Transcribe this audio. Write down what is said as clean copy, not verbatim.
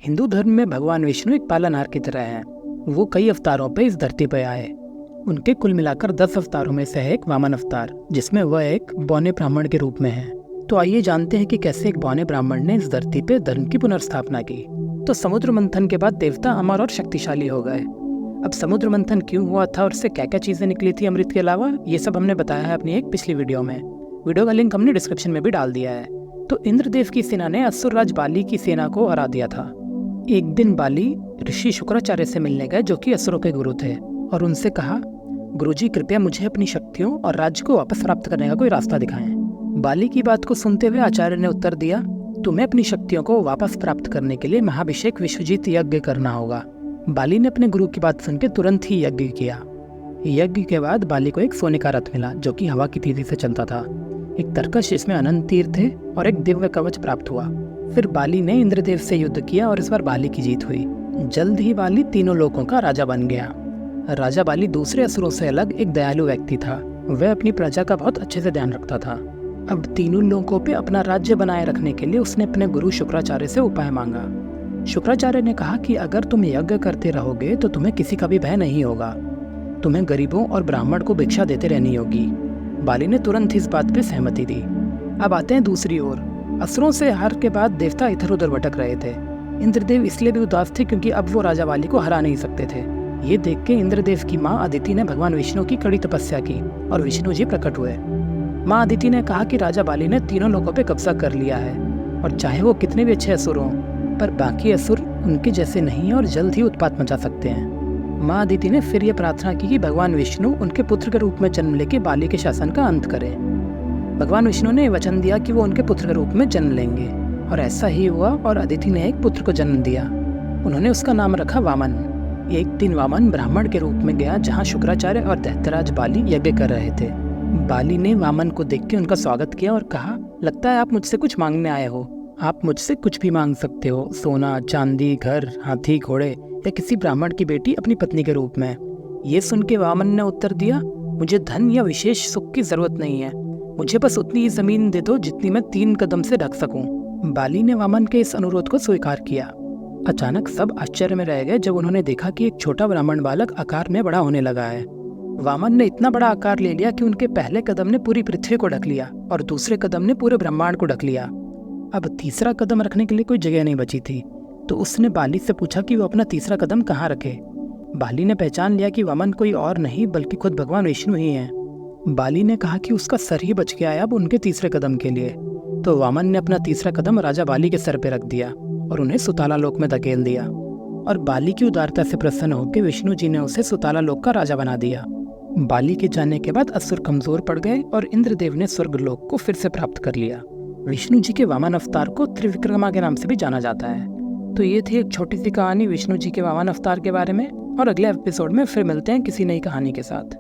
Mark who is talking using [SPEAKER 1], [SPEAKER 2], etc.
[SPEAKER 1] हिंदू धर्म में भगवान विष्णु एक पालनहार की तरह हैं। वो कई अवतारों पे इस धरती पे आए। उनके कुल मिलाकर 10 अवतारों में से है एक वामन अवतार, जिसमें वह एक बौने ब्राह्मण के रूप में है। तो आइए जानते हैं कि कैसे एक बौने ब्राह्मण ने इस धरती पे धर्म की पुनर्स्थापना की। तो समुद्र मंथन के बाद देवता अमर और शक्तिशाली हो गए। अब समुद्र मंथन क्यों हुआ था और उससे क्या क्या चीजें निकली थी अमृत के अलावा, ये सब हमने बताया है अपनी एक पिछली वीडियो में। वीडियो का लिंक हमने डिस्क्रिप्शन में भी डाल दिया है। तो इंद्रदेव की सेना ने असुर राज बाली की सेना को हरा दिया था। एक दिन बाली ऋषि शुक्राचार्य से मिलने गए, जो कि असुरों के गुरु थे, और उनसे कहा, गुरुजी कृपया मुझे अपनी शक्तियों और राज्य को वापस प्राप्त करने का कोई रास्ता दिखाएं। बाली की बात को सुनते हुए आचार्य ने उत्तर दिया, तुम्हें अपनी शक्तियों को वापस प्राप्त करने के लिए महाभिषेक विश्वजीत यज्ञ करना होगा। बाली ने अपने गुरु की बात सुनकर तुरंत ही यज्ञ किया। यज्ञ के बाद बाली को एक सोने का रथ मिला, जो कि हवा की तेजी से चलता था। एक तरकश जिसमें अनंत तीर थे और एक दिव्य कवच प्राप्त हुआ। फिर बाली ने इंद्रदेव से युद्ध किया और इस बार बाली की जीत हुई। जल्द ही बाली तीनों लोकों का राजा बन गया। राजा बाली दूसरे असुरों से अलग एक दयालु व्यक्ति था। वह अपनी प्रजा का बहुत अच्छे से ध्यान रखता था। अब तीनों लोगों पे अपना राज्य बनाए रखने के लिए उसने अपने गुरु शुक्राचार्य से उपाय मांगा। शुक्राचार्य ने कहा कि अगर तुम यज्ञ करते रहोगे तो तुम्हें किसी का भी भय नहीं होगा। तुम्हें गरीबों और ब्राह्मण को भिक्षा देते रहनी होगी। बाली ने तुरंत इस बात पे सहमति दी। अब आते हैं दूसरी ओर। असुरों से हार के बाद देवता इधर उधर भटक रहे थे। इंद्रदेव इसलिए भी उदास थे क्योंकि अब वो राजा बाली को हरा नहीं सकते थे। ये देख के इंद्रदेव की माँ अदिति ने भगवान विष्णु की कड़ी तपस्या की और विष्णु जी प्रकट हुए। माँ अदिति ने कहा कि राजा बाली ने तीनों लोगों पे कब्जा कर लिया है, और चाहे वो कितने भी अच्छे असुर हों, पर बाकी असुर उनके जैसे नहीं और जल्द ही उत्पात मचा सकते हैं। माँ अदिति ने फिर ये प्रार्थना की कि भगवान विष्णु उनके पुत्र के रूप में जन्म लेके बाली के शासन का अंत करें। भगवान विष्णु ने वचन दिया कि वो उनके पुत्र के रूप में जन्म लेंगे, और ऐसा ही हुआ और अदिति ने एक पुत्र को जन्म दिया। उन्होंने उसका नाम रखा वामन। एक दिन वामन ब्राह्मण के रूप में गया जहाँ शुक्राचार्य और दैत्यराज बाली यज्ञ कर रहे थे। बाली ने वामन को देख के उनका स्वागत किया और कहा, लगता है आप मुझसे कुछ मांगने आए हो। आप मुझसे कुछ भी मांग सकते हो, सोना, चांदी, घर, हाथी, घोड़े या किसी ब्राह्मण की बेटी अपनी पत्नी के रूप में। ये सुन के वामन ने उत्तर दिया, मुझे धन या विशेष सुख की जरूरत नहीं है। मुझे बस उतनी ही जमीन दे दो जितनी मैं 3 कदम से ढक सकूं। बाली ने वामन के इस अनुरोध को स्वीकार किया। अचानक सब आश्चर्य में रह गए जब उन्होंने देखा कि एक छोटा ब्राह्मण बालक आकार में बड़ा होने लगा है। वामन ने इतना बड़ा आकार ले लिया कि उनके पहले कदम ने पूरी पृथ्वी को ढक लिया और दूसरे कदम ने पूरे ब्रह्मांड को ढक लिया। अब तीसरा कदम रखने के लिए कोई जगह नहीं बची थी, तो उसने बाली से पूछा कि वो अपना तीसरा कदम कहाँ रखे। बाली ने पहचान लिया कि वामन कोई और नहीं बल्कि खुद भगवान विष्णु ही हैं। बाली ने कहा कि उसका सर ही बच गया है अब उनके तीसरे कदम के लिए। तो वामन ने अपना तीसरा कदम राजा बाली के सर पे रख दिया और उन्हें सुताला लोक में धकेल दिया। और बाली की उदारता से प्रसन्न होकर विष्णु जी ने उसे सुताला लोक का राजा बना दिया। बाली के जाने के बाद असुर कमजोर पड़ गए और इंद्रदेव ने स्वर्ग लोक को फिर से प्राप्त कर लिया। विष्णु जी के वामन अवतार को त्रिविक्रमा के नाम से भी जाना जाता है। तो ये थी एक छोटी सी कहानी विष्णु जी के वामन अवतार के बारे में, और अगले एपिसोड में फिर मिलते हैं किसी नई कहानी के साथ।